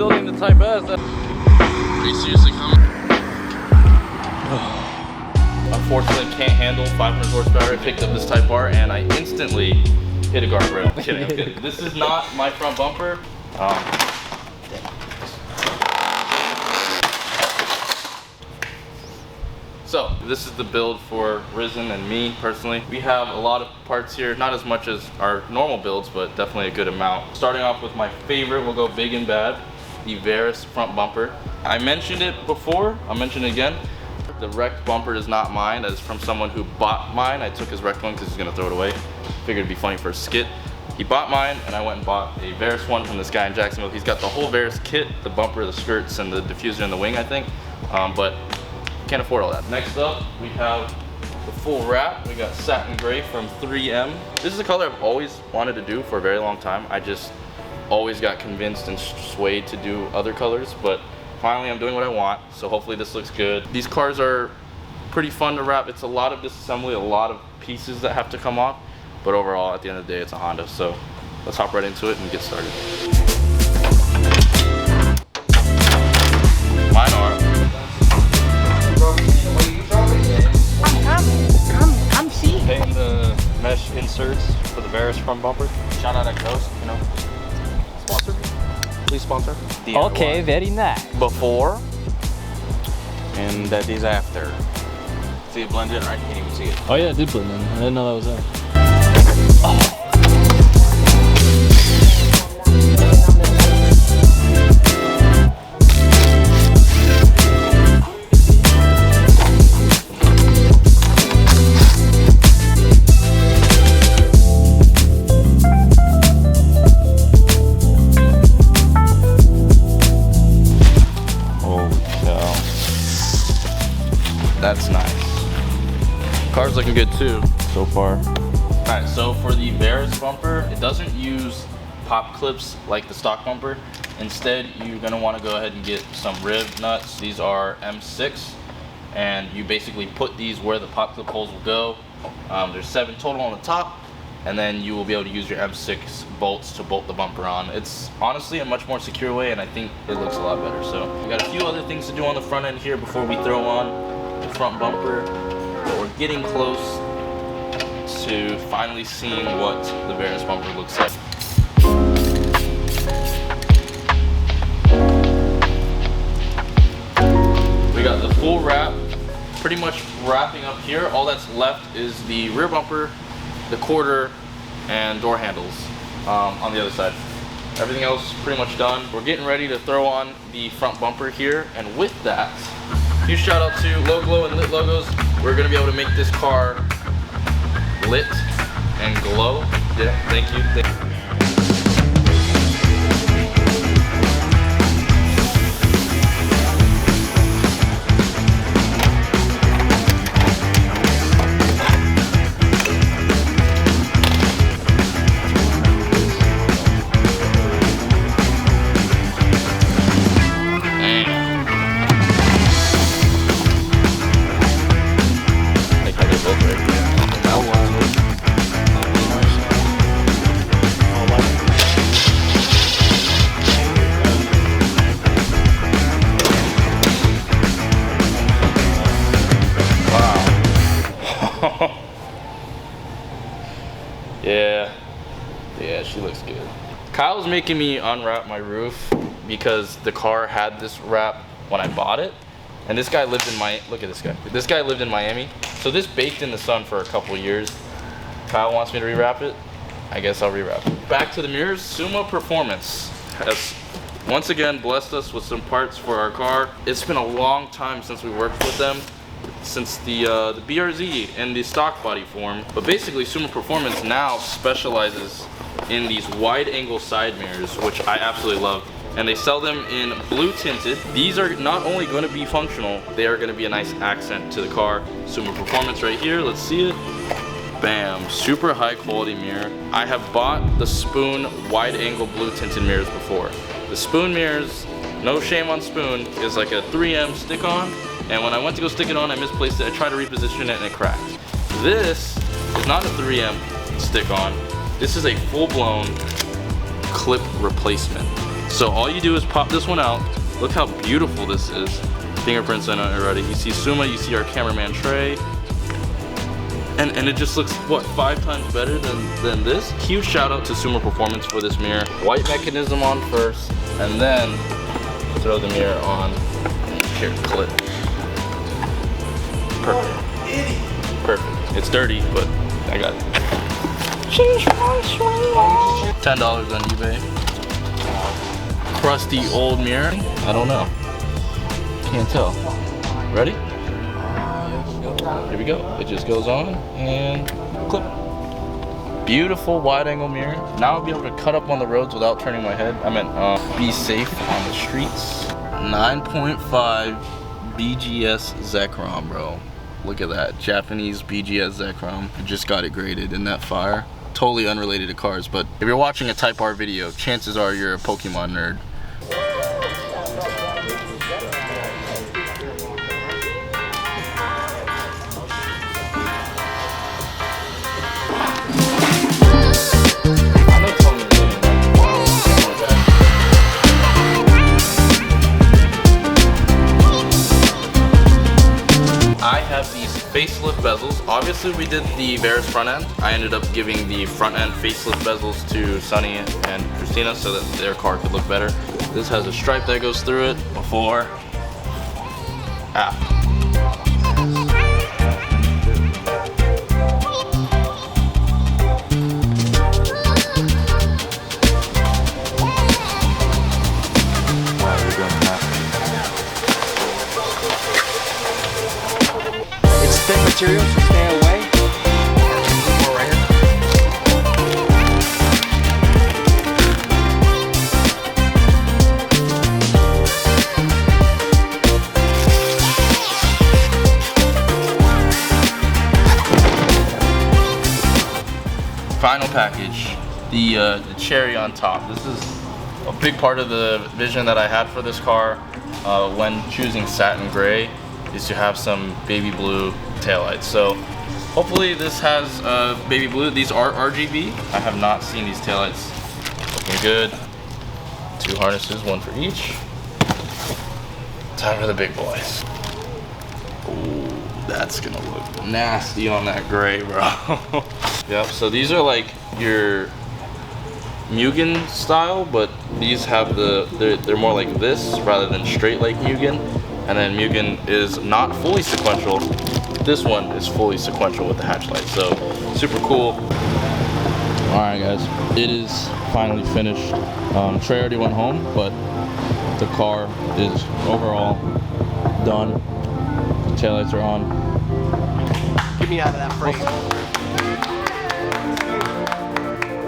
building the Type S. Are you seriously coming? Unfortunately, can't handle 500 horsepower. I picked up this Type R and I instantly hit a guardrail. I'm kidding. This is not my front bumper. So this is the build for Risen and me personally. We have a lot of parts here, not as much as our normal builds, but definitely a good amount. Starting off with my favorite, we'll go big and bad, the Varus front bumper. I mentioned it before, I'll mention it again. The wrecked bumper is not mine, that is from someone who bought mine. I took his wrecked one because he's gonna throw it away. Figured it'd be funny for a skit. He bought mine and I went and bought a Varus one from this guy in Jacksonville. He's got the whole Varus kit, the bumper, the skirts, and the diffuser and the wing, I think. But can't afford all that. Next up, we have the full wrap. We got satin gray from 3M. This is a color I've always wanted to do for a very long time. I just always got convinced and swayed to do other colors, but finally I'm doing what I want, so hopefully this looks good. These cars are pretty fun to wrap. It's a lot of disassembly, a lot of pieces that have to come off, but overall, at the end of the day, it's a Honda, so let's hop right into it and get started. Mine are. I'm seeing. Painting the mesh inserts for the Varus front bumper. Shout out at Ghost, you know. Sponsor. Please sponsor. Okay, very nice. Before, and that is after. See it blend in, right? You can't even see it. Oh yeah, it did blend in. I didn't know that was there. That's nice. Car's looking good too, so far. Alright, so for the Varus bumper, it doesn't use pop clips like the stock bumper. Instead, you're gonna wanna go ahead and get some rib nuts. These are M6, and you basically put these where the pop clip holes will go. There's 7 total on the top, and then you will be able to use your M6 bolts to bolt the bumper on. It's honestly a much more secure way, and I think it looks a lot better. So we got a few other things to do on the front end here before we throw on the front bumper, but we're getting close to finally seeing what the Varus bumper looks like. We got the full wrap, pretty much wrapping up here. All that's left is the rear bumper, the quarter, and door handles on the other side. Everything else pretty much done. We're getting ready to throw on the front bumper here, and with that, huge shout out to Low Glow and Lit Logos. We're gonna be able to make this car lit and glow. Yeah, thank you. Yeah, she looks good. Kyle's making me unwrap my roof because the car had this wrap when I bought it. And this guy lived in look at this guy. This guy lived in Miami. So this baked in the sun for a couple years. Kyle wants me to rewrap it. I guess I'll rewrap it. Back to the mirrors. Sumo Performance has once again blessed us with some parts for our car. It's been a long time since we worked with them, since the BRZ in the stock body form. But basically Sumo Performance now specializes in these wide angle side mirrors, which I absolutely love. And they sell them in blue tinted. These are not only going to be functional, they are going to be a nice accent to the car. Sumo Performance right here, let's see it. Bam, super high quality mirror. I have bought the Spoon wide angle blue tinted mirrors before. The Spoon mirrors, no shame on Spoon, is like a 3M stick on. And when I went to go stick it on, I misplaced it. I tried to reposition it and it cracked. This is not a 3M stick on. This is a full blown clip replacement. So all you do is pop this one out. Look how beautiful this is. Fingerprints in it already. You see Suma, you see our cameraman Trey. And it just looks, what, 5 times better than this? Huge shout out to Suma Performance for this mirror. White mechanism on first, and then throw the mirror on. Here, clip. Perfect. Perfect. It's dirty, but I got it. $10 on eBay. Crusty old mirror. I don't know. Can't tell. Ready? Here we go. It just goes on and clip. Beautiful wide angle mirror. Now I'll be able to cut up on the roads without turning my head. I meant be safe on the streets. 9.5 BGS Zekrom, bro. Look at that. Japanese BGS Zekrom. I just got it graded in that fire. Totally unrelated to cars, but if you're watching a Type R video, chances are you're a Pokemon nerd. I have these facelift bezels. Obviously we did the Veris front end. I ended up giving the front end facelift bezels to Sunny and Christina so that their car could look better. This has a stripe that goes through it. Before, after. It's thin material, so stay away. More right here. Final package, the cherry on top. This is a big part of the vision that I had for this car when choosing satin gray, is to have some baby blue taillights. So hopefully this has baby blue. These are RGB. I have not seen these taillights. Looking good. 2 harnesses, 1 for each. Time for the big boys. Ooh, that's gonna look nasty on that gray, bro. Yep, so these are like your Mugen style, but these have they're more like this rather than straight like Mugen. And then Mugen is not fully sequential. This one is fully sequential with the hatch light, so super cool. All right, guys, it is finally finished. Trey already went home, but the car is overall done. The taillights are on. Get me out of that frame.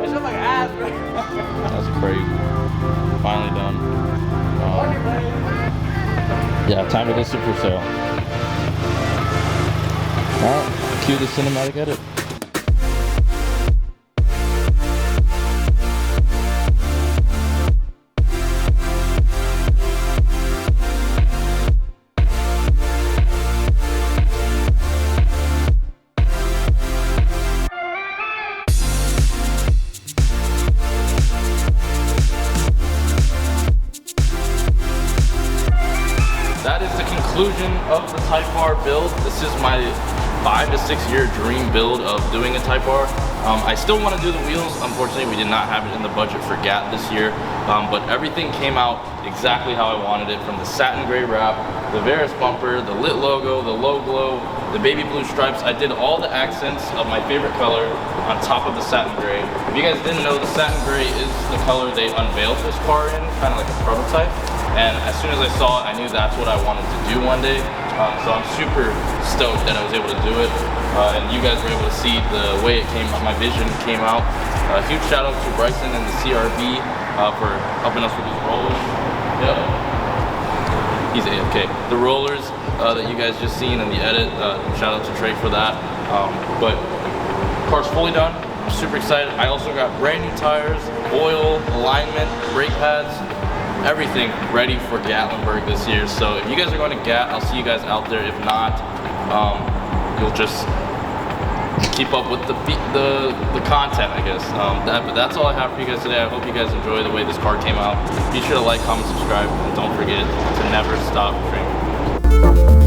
I look like ass, bro. That's crazy. Finally done. Yeah, time to go super sale. Alright, cue the cinematic edit. That is the conclusion of the Type R build. This is my 5 to 6 year dream build of doing a Type R. I still want to do the wheels. Unfortunately, we did not have it in the budget for GAT this year, but everything came out exactly how I wanted it, from the satin gray wrap, the Veris bumper, the lit logo, the low glow, the baby blue stripes. I did all the accents of my favorite color on top of the satin gray. If you guys didn't know, the satin gray is the color they unveiled this car in, kind of like a prototype. And as soon as I saw it, I knew that's what I wanted to do one day. So I'm super stoked that I was able to do it. And you guys were able to see the way it came out, my vision came out. Huge shout out to Bryson and the CRB for helping us with these rollers. Yep. He's AFK. The rollers that you guys just seen in the edit, shout out to Trey for that. But car's fully done. I'm super excited. I also got brand new tires, oil, alignment, brake pads, everything ready for Gatlinburg this year. So if you guys are going to Gat, I'll see you guys out there. If not, you'll just keep up with the content, I guess. But that's all I have for you guys today. I hope you guys enjoy the way this car came out. Be sure to like, comment, subscribe, and don't forget to never stop dreaming.